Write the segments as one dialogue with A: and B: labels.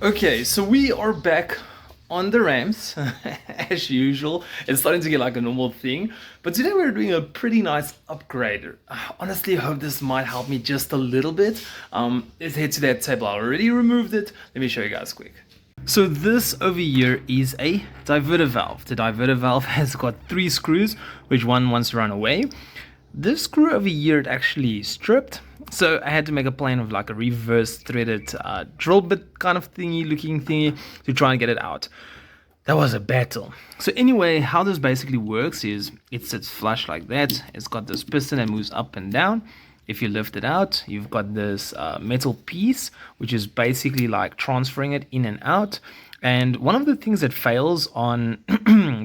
A: Okay, so we are back on the ramps as usual. It's starting to get like a normal thing, but today we're doing a pretty nice upgrade. Honestly, I hope this might help me just a little bit. Let's head to that table. I already removed it. Let me show you guys quick. So this over here is a diverter valve. The diverter valve has got 3 screws, which one wants to run away. This screw over here it actually stripped, so I had to make a plan of like a reverse threaded drill bit kind of thingy looking thingy to try and get it out. That was a battle. So anyway, how this basically works is it sits flush like that. It's got this piston that moves up and down. If you lift it out, you've got this metal piece, which is basically like transferring it in and out. And one of the things that fails on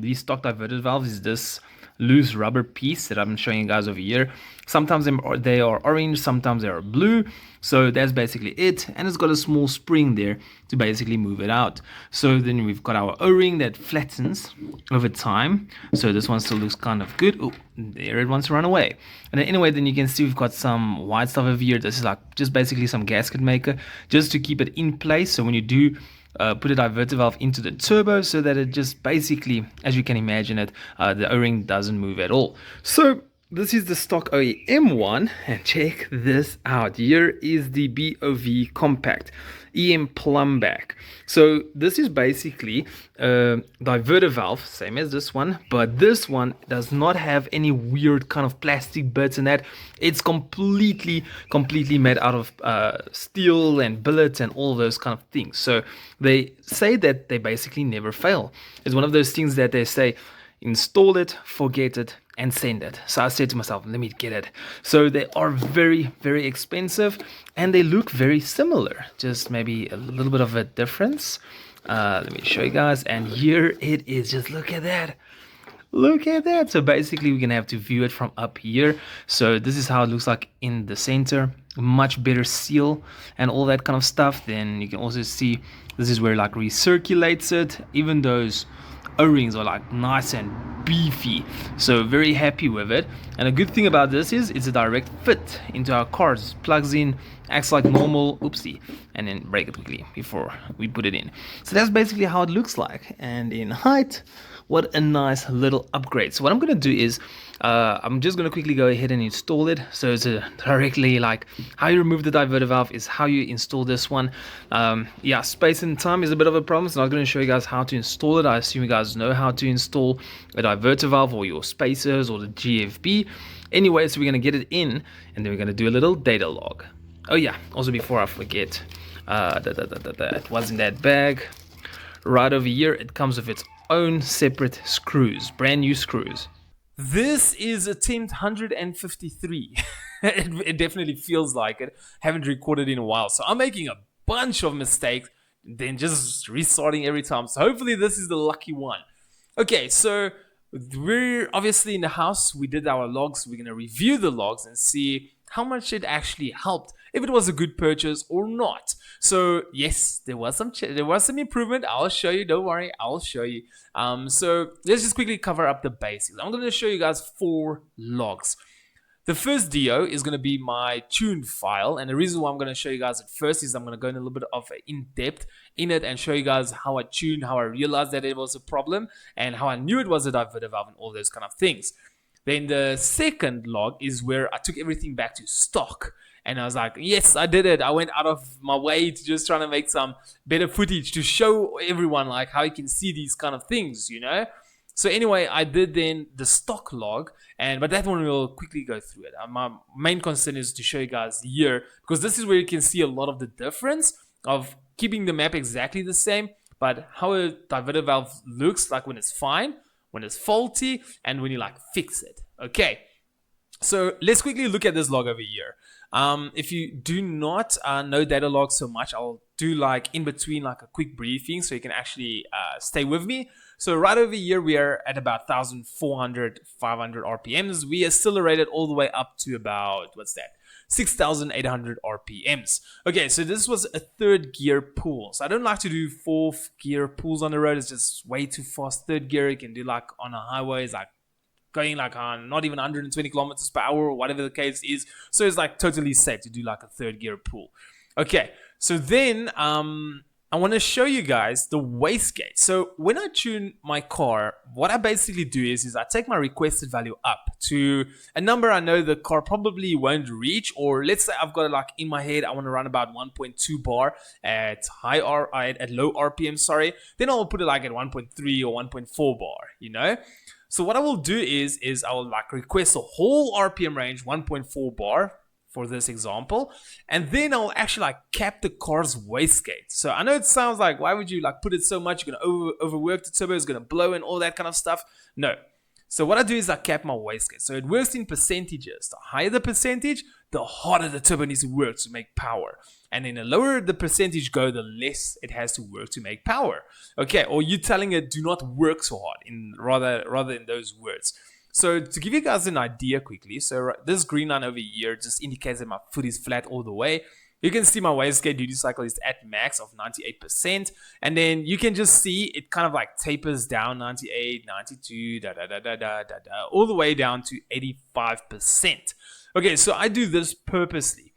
A: these stock diverted valves is this loose rubber piece that I'm showing you guys over here. Sometimes they are orange, sometimes they are blue. So that's basically it, and it's got a small spring there to basically move it out. So then we've got our O-ring that flattens over time. So this one still looks kind of good. Oh, there it wants to run away. And then anyway, then you can see we've got some white stuff over here. This is like just basically some gasket maker just to keep it in place. So when you do put a diverter valve into the turbo, so that it just basically, as you can imagine it, the O-ring doesn't move at all. So this is the stock OEM one, and check this out. Here is the BOV compact EM plumb back. So this is basically a diverter valve, same as this one, but this one does not have any weird kind of plastic bits in that. It's completely made out of steel and billets and all those kind of things. So they say that they basically never fail. It's one of those things that they say, install it, forget it, and send it. So I said to myself, let me get it. So they are very expensive, and they look very similar, just maybe a little bit of a difference. Let me show you guys, and here it is. Just look at that. Look at that. So basically we're gonna have to view it from up here. So this is how it looks like in the center. Much better seal and all that kind of stuff. Then you can also see this is where it like recirculates it. Even those O-rings are like nice and beefy, so very happy with it. And a good thing about this is it's a direct fit into our cars. Plugs in, acts like normal, oopsie, and then break it quickly before we put it in. So that's basically how it looks like. And in height, what a nice little upgrade. So what I'm gonna do is I'm just gonna quickly go ahead and install it. So it's directly like how you remove the diverter valve is how you install this one. Yeah, space and time is a bit of a problem, so I'm not gonna show you guys how to install it. I assume you guys know how to install a diverter valve or your spacers or the GFB. Anyway, so we're gonna get it in, and then we're gonna do a little data log. Oh yeah, also before I forget, it was in that bag. Right over here, it comes with its own separate screws, brand new screws. This is attempt 153. It definitely feels like it. Haven't recorded in a while, so I'm making a bunch of mistakes, then just restarting every time. So hopefully this is the lucky one. Okay, so we're obviously in the house. We did our logs. We're gonna review the logs and see how much it actually helped, if it was a good purchase or not. So yes, there was some improvement. I'll show you, don't worry, I'll show you. So let's just quickly cover up the basics. I'm going to show you guys 4 logs. The first DO is going to be my tuned file, and the reason why I'm going to show you guys it first is I'm going to go in a little bit of in-depth in it and show you guys how I tuned, how I realized that it was a problem, and how I knew it was a diverter valve and all those kind of things. Then the second log is where I took everything back to stock. And I was like, yes, I did it. I went out of my way to just trying to make some better footage to show everyone like how you can see these kind of things, you know? So anyway, I did then the stock log, but that one we'll quickly go through it. My main concern is to show you guys here, because this is where you can see a lot of the difference of keeping the map exactly the same, but how a diverter valve looks like when it's fine, when it's faulty, and when you like fix it. Okay, so let's quickly look at this log over here. If you do not know data log so much, I'll do like in between like a quick briefing so you can actually stay with me. So right over here we are at about 1,400, 500 RPMs. We accelerated all the way up to about, what's that, 6,800 RPMs. Okay, so this was a 3rd gear pull. So I don't like to do 4th gear pulls on the road. It's just way too fast. 3rd gear you can do like on a highway, it's like going like on not even 120 kilometers per hour or whatever the case is. So it's like totally safe to do like a 3rd gear pull. Okay, so then
B: I want to show you guys the wastegate. So when I tune my car, what I basically do is I take my requested value up to a number I know the car probably won't reach, or let's say I've got it like in my head, I want to run about 1.2 bar at at low RPM, sorry. Then I'll put it like at 1.3 or 1.4 bar, you know? So what I will do is I will like request a whole RPM range, 1.4 bar, for this example, and then I'll actually like cap the car's wastegate. So I know it sounds like, why would you like put it so much? You're gonna overwork the turbo, it's gonna blow and all that kind of stuff. No. So what I do is I cap my wastegate. So it works in percentages. The higher the percentage, the harder the turbo needs to work to make power. And then the lower the percentage go, the less it has to work to make power. Okay, or you telling it do not work so hard, in rather in those words. So to give you guys an idea quickly, so this green line over here just indicates that my foot is flat all the way. You can see my wastegate duty cycle is at max of 98%. And then you can just see it kind of like tapers down 98, 92, all the way down to 85%. Okay, so I do this purposely,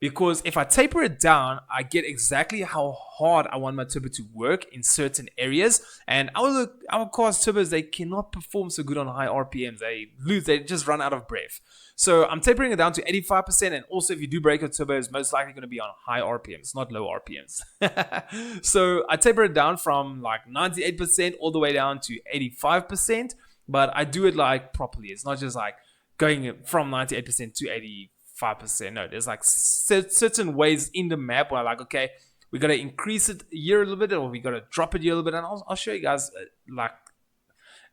B: because if I taper it down, I get exactly how hard I want my turbo to work in certain areas. And our car's turbos, they cannot perform so good on high RPMs. They just run out of breath. So I'm tapering it down to 85%. And also, if you do break a turbo, it's most likely going to be on high RPMs, not low RPMs. So I taper it down from like 98% all the way down to 85%. But I do it like properly. It's not just like going from 98% to 85%. No, there's like certain ways in the map where I'm like, okay, we got to increase it here a little bit, or we got to drop it here a little bit. And I'll show you guys like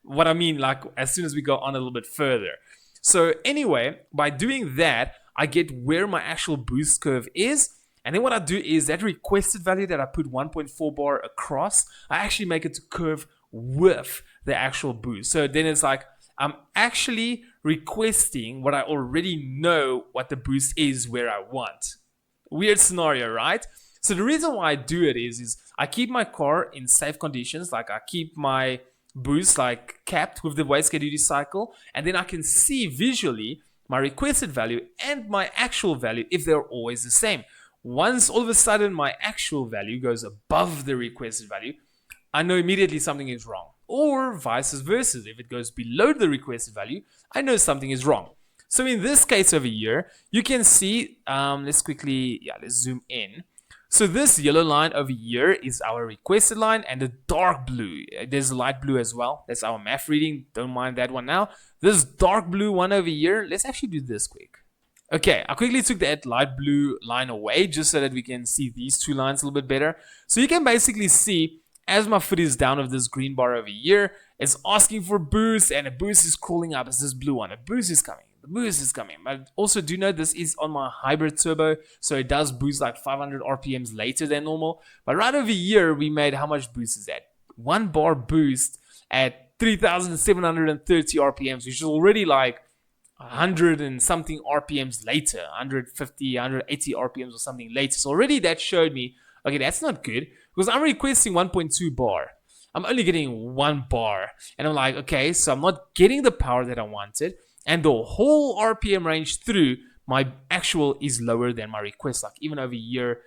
B: what I mean, like as soon as we go on a little bit further. So anyway, by doing that, I get where my actual boost curve is. And then what I do is that requested value that I put 1.4 bar across, I actually make it to curve with the actual boost. So then it's like, I'm actually requesting what I already know what the boost is where I want. Weird scenario, right? So the reason why I do it is I keep my car in safe conditions. Like I keep my boost like capped with the wastegate duty cycle, and then I can see visually my requested value and my actual value if they're always the same. Once all of a sudden my actual value goes above the requested value, I know immediately something is wrong. Or vice versa, if it goes below the requested value, I know something is wrong. So in this case over here, you can see, let's zoom in. So this yellow line over here is our requested line, and the dark blue, there's a light blue as well. That's our math reading, don't mind that one now. This dark blue one over here, let's actually do this quick. Okay, I quickly took that light blue line away just so that we can see these two lines a little bit better. So you can basically see, as my foot is down of this green bar over here, it's asking for boost, and a boost is crawling up. It's this blue one. A boost is coming. The boost is coming. But also do note this is on my hybrid turbo, so it does boost like 500 RPMs later than normal. But right over here, we made how much boost is that? 1 bar boost at 3,730 RPMs, which is already like 100 and something RPMs later, 150, 180 RPMs or something later. So already that showed me, okay, that's not good, because I'm requesting 1.2 bar. I'm only getting 1 bar. And I'm like, okay, so I'm not getting the power that I wanted. And the whole RPM range through my actual is lower than my request. Like even over here,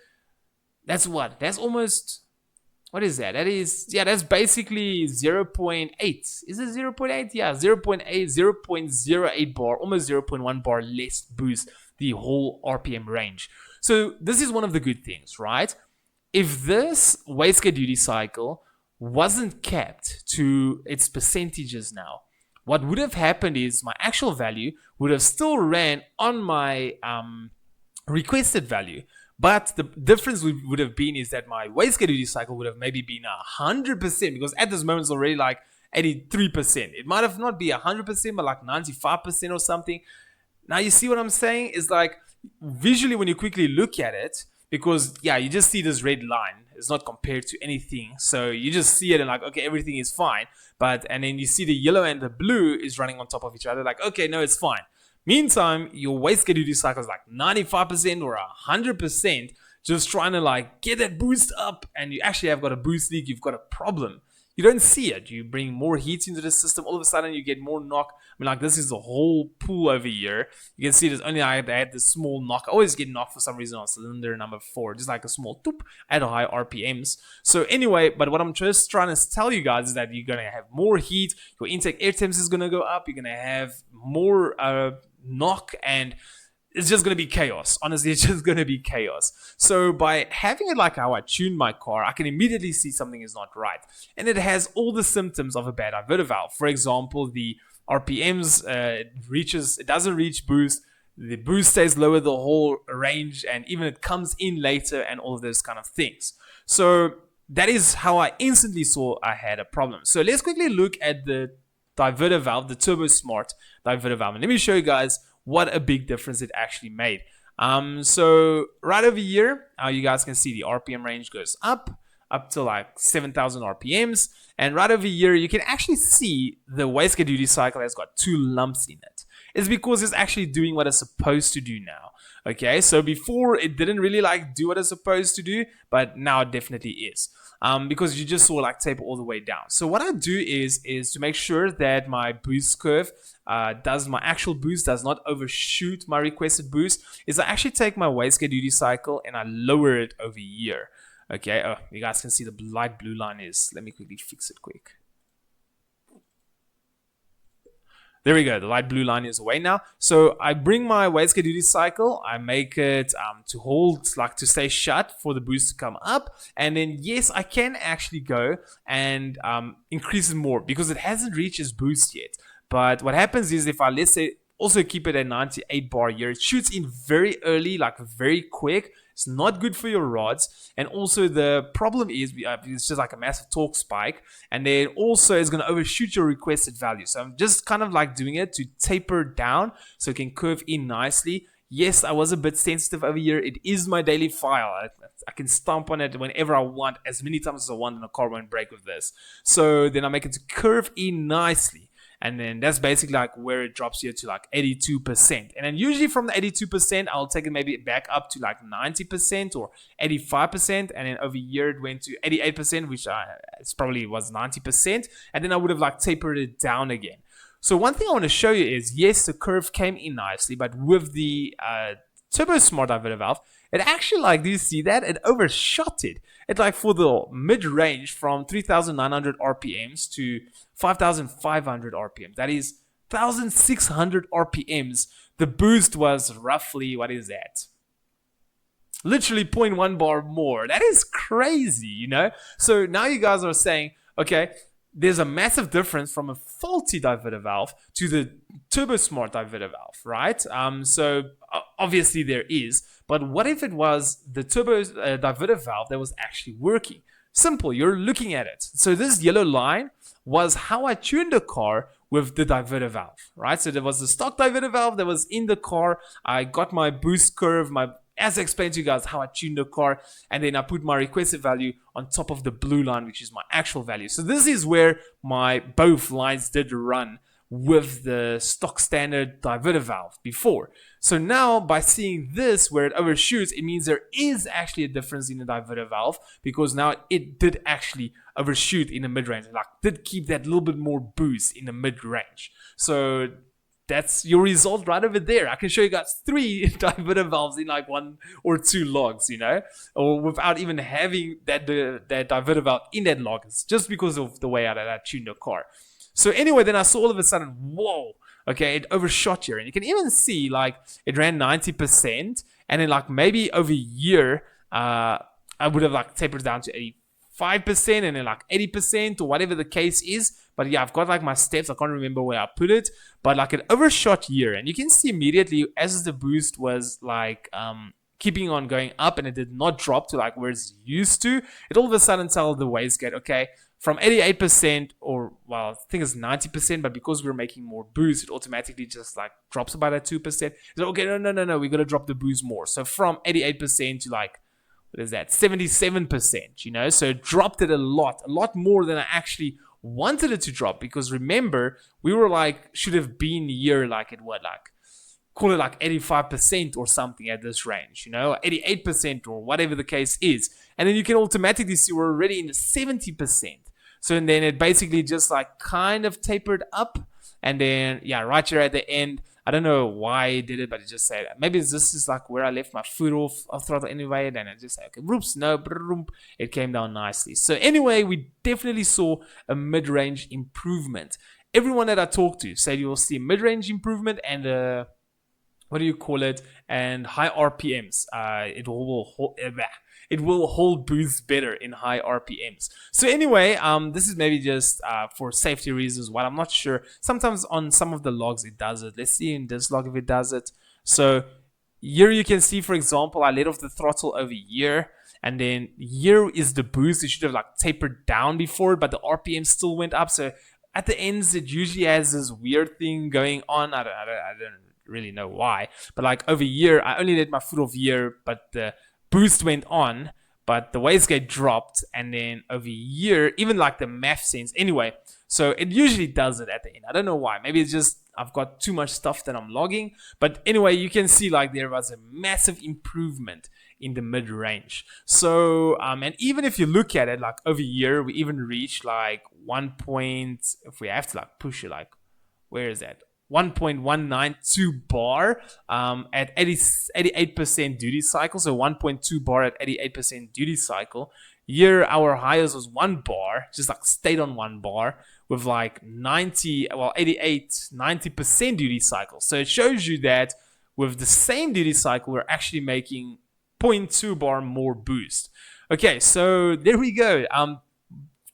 B: that's what? That's almost, what is that? That is, yeah, that's basically 0.8. Is it 0.8? Yeah, 0.8, 0.08 bar, almost 0.1 bar less boost the whole RPM range. So this is one of the good things, right? If this wastegate duty cycle wasn't capped to its percentages now, what would have happened is my actual value would have still ran on my requested value. But the difference would have been is that my wastegate duty cycle would have maybe been 100%, because at this moment it's already like 83%. It might have not be 100%, but like 95% or something. Now you see what I'm saying? It's like visually when you quickly look at it, because yeah, you just see this red line. It's not compared to anything. So you just see it and like, okay, everything is fine. And then you see the yellow and the blue is running on top of each other. Like, okay, no, it's fine. Meantime, your wastegate duty cycle is like 95% or 100%, just trying to like get that boost up, and you actually have got a boost leak. You've got a problem. you don't see it. You bring more heat into the system, all of a sudden you get more knock. I mean, like, this is the whole pool over here. You can see there's only I had this small knock. I always get knocked for some reason on cylinder number 4, just like a small toop at high RPMs. So anyway, but what I'm just trying to tell you guys is that you're gonna have more heat. Your intake air temps is gonna go up. You're gonna have more knock, and it's just going to be chaos. Honestly, it's just going to be chaos. So by having it like how I tuned my car, I can immediately see something is not right. And it has all the symptoms of a bad diverter valve. For example, the RPMs, it doesn't reach boost. The boost stays lower the whole range, and even it comes in later and all of those kind of things. So that is how I instantly saw I had a problem. So let's quickly look at the diverter valve, the Turbosmart Diverter valve. And let me show you guys what a big difference it actually made. So right over here, you guys can see the RPM range goes up to like 7,000 RPMs. And right over here, you can actually see the wastegate duty cycle has got 2 lumps in it. It's because it's actually doing what it's supposed to do now. Okay, so before it didn't really like do what it's supposed to do, but now it definitely is. Because you just saw like taper all the way down. So what I do is to make sure that my boost curve my actual boost does not overshoot my requested boost, is I actually take my wastegate duty cycle and I lower it over here. Okay, you guys can see the light blue line is, let me quickly fix it quick. There we go, the light blue line is away now. So I bring my wastegate duty cycle, I make it to hold, like to stay shut for the boost to come up. And then yes, I can actually go and increase it more because it hasn't reached its boost yet. But what happens is if I, let's say, also keep it at 98 bar here, it shoots in very early, like very quick. It's not good for your rods. And also the problem is it's just like a massive torque spike. And then also it's going to overshoot your requested value. So I'm just kind of like doing it to taper down so it can curve in nicely. Yes, I was a bit sensitive over here. It is my daily file. I can stomp on it whenever I want, as many times as I want, and the car won't break with this. So then I make it to curve in nicely. And then that's basically like where it drops here to like 82%. And then usually from the 82%, I'll take it maybe back up to like 90% or 85%. And then over here it went to 88%, which it probably was 90%. And then I would have like tapered it down again. So one thing I want to show you is, yes, the curve came in nicely, but with the Turbosmart Diverter valve, it actually, like, do you see that? It overshot it. It like for the mid-range from 3,900 RPMs to 5,500 RPM. That is 1,600 RPMs. The boost was roughly, what is that? Literally 0.1 bar more. That is crazy, you know? So now you guys are saying, okay, there's a massive difference from a faulty diverter valve to the Turbosmart diverter valve, right? So obviously there is, but what if it was the turbo diverter valve that was actually working? Simple, you're looking at it. So this yellow line was how I tuned the car with the diverter valve, right? So there was the stock diverter valve that was in the car. I got my boost curve, as I explained to you guys how I tuned the car, and then I put my requested value on top of the blue line, which is my actual value. So this is where my both lines did run with the stock standard diverter valve before. So now by seeing this where it overshoots, it means there is actually a difference in the diverter valve, because now it did actually overshoot in the mid-range, like did keep that little bit more boost in the mid-range. So that's your result right over there. I can show you guys 3 diverter valves in like 1 or 2 logs, you know, or without even having that diverter valve in that log. It's just because of the way I tuned the car. So anyway, then I saw all of a sudden, whoa, okay, it overshot here. And you can even see like it ran 90%. And then like maybe over here, I would have like tapered down to 85% and then like 80% or whatever the case is. But yeah, I've got like my steps. I can't remember where I put it. But like it overshot here. And you can see immediately as the boost was like keeping on going up and it did not drop to like where it's used to, it all of a sudden tell the wastegate, okay, from 88%, or well, I think it's 90%, but because we're making more boost, it automatically just like drops about that 2%. So okay, no, we gotta drop the boost more. So from 88% to like, what is that, 77%, you know? So it dropped it a lot more than I actually wanted it to drop, because remember, we were like, should have been here like at what, like, call it like 85% or something at this range, you know, 88% or whatever the case is. And then you can automatically see we're already in the 70%. So and then it basically just like kind of tapered up, and then yeah, right here at the end, I don't know why it did it, but it just said maybe this is like where I left my foot off throttle anyway. Then I just said okay, whoops, no, it came down nicely. So anyway, we definitely saw a mid-range improvement. Everyone that I talked to said you will see mid-range improvement and what do you call it? And high RPMs. It will hold boost better in high RPMs. So anyway, this is maybe just for safety reasons. What I'm not sure. Sometimes on some of the logs it does it. Let's see in this log if it does it. So here you can see, for example, I let off the throttle over here, and then here is the boost. It should have like tapered down before, but the RPM still went up. So at the ends, it usually has this weird thing going on. I don't really know why, but like over here, I only let my foot off here, but the boost went on, but the wastegate dropped, and then over here, even like the MAF sense. Anyway, so it usually does it at the end. I don't know why. Maybe it's just I've got too much stuff that I'm logging. But anyway, you can see like there was a massive improvement in the mid-range. So, and even if you look at it, like over here, we even reached like 1 point, if we have to like push it, like, where is that? 1.192 bar at 88% duty cycle. So 1.2 bar at 88% duty cycle. Here, our highest was 1 bar, just like stayed on 1 bar with like 90% duty cycle. So it shows you that with the same duty cycle, we're actually making 0.2 bar more boost. Okay, so there we go.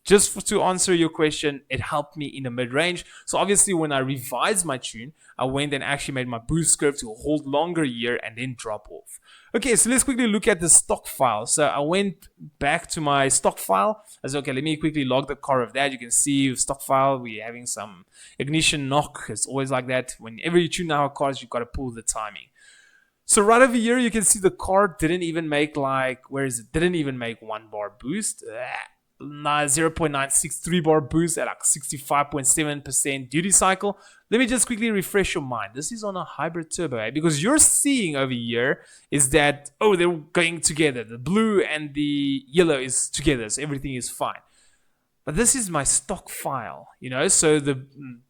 B: To answer your question, it helped me in the mid-range. So obviously when I revised my tune, I went and actually made my boost curve to hold longer here and then drop off. Okay, so let's quickly look at the stock file. So I went back to my stock file. I said, okay, let me quickly log the car of that. You can see with stock file, we're having some ignition knock. It's always like that. Whenever you tune our cars, you've got to pull the timing. So right over here, you can see the car didn't even make like, where is it? Didn't even make 1 bar boost. 0.963 bar boost at like 65.7% duty cycle. Let me just quickly refresh your mind. This is on a hybrid turbo, because you're seeing over here is that, oh, they're going together. The blue and the yellow is together, so everything is fine. But this is my stock file, you know, so the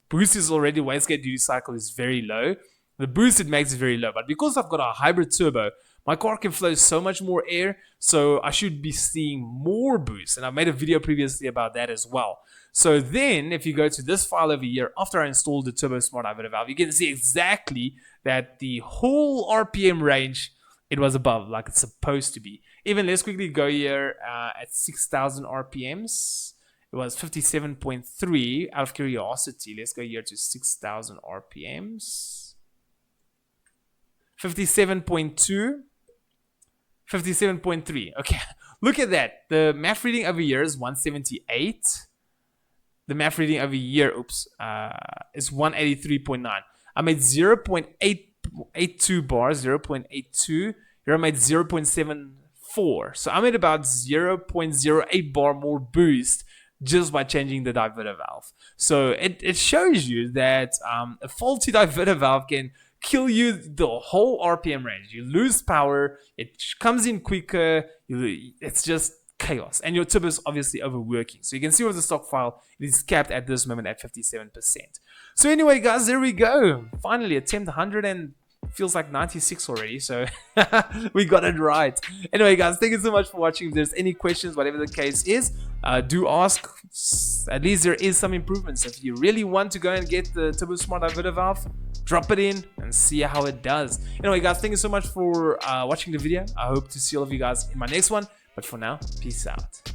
B: boost is already, wastegate duty cycle is very low. The boost it makes is very low, but because I've got a hybrid turbo, my car can flow so much more air, so I should be seeing more boost. And I made a video previously about that as well. So then, if you go to this file over here, after I installed the Turbosmart Diverter valve, you can see exactly that the whole RPM range, it was above, like it's supposed to be. Even let's quickly go here at 6,000 RPMs. It was 57.3. Out of curiosity, let's go here to 6,000 RPMs. 57.2. 57.3. Okay, look at that. The MAF reading over here is 178. The MAF reading over here, is 183.9. I made 0.82 bars, 0.82. Here I made 0.74. So I made about 0.08 bar more boost just by changing the diverter valve. So it shows you that a faulty diverter valve can kill you the whole RPM range. You lose power, it comes in quicker, it's just chaos. And your turbo is obviously overworking. So you can see with the stock file, it is capped at this moment at 57%. So anyway, guys, there we go. Finally, attempt 100 and feels like 96 already. So we got it right. Anyway, guys, thank you so much for watching. If there's any questions, whatever the case is, do ask. At least there is some improvements. If you really want to go and get the Turbosmart Diverter valve, drop it in and see how it does. Anyway, guys, thank you so much for watching the video. I hope to see all of you guys in my next one. But for now, peace out.